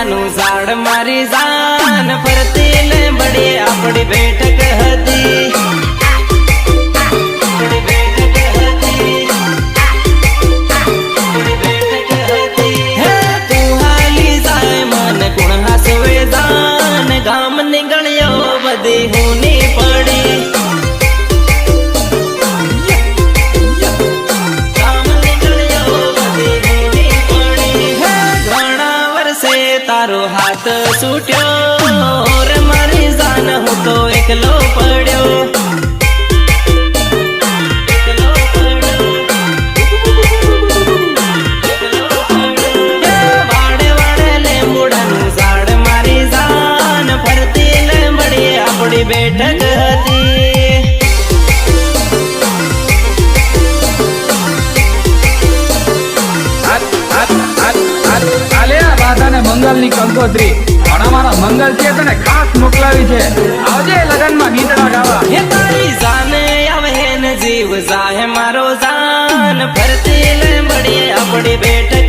લીમડાનું ઝાડ મારી જાન ફરતી લીમડી આપણી બેઠક હતી ગામ ની ગણ્યો બધી હુની પડી ગામ ની ગણ્યો બધી હુની પડી ઘણા વર્ષે તારો હાથ છૂટ્યો રે મારી જાન હું તો એકલો પડ્યો બેઠક હતી મંગલ ની કંકોત્રી પણ અમારા મંગલ છે તને ખાસ મોકલાવી છે આવજે લગન માં ગીતડા ગાવા હે તારી જાને આવે ને જીવ જાહે મારો જાન ફરતી લીમડી આપણી બેઠક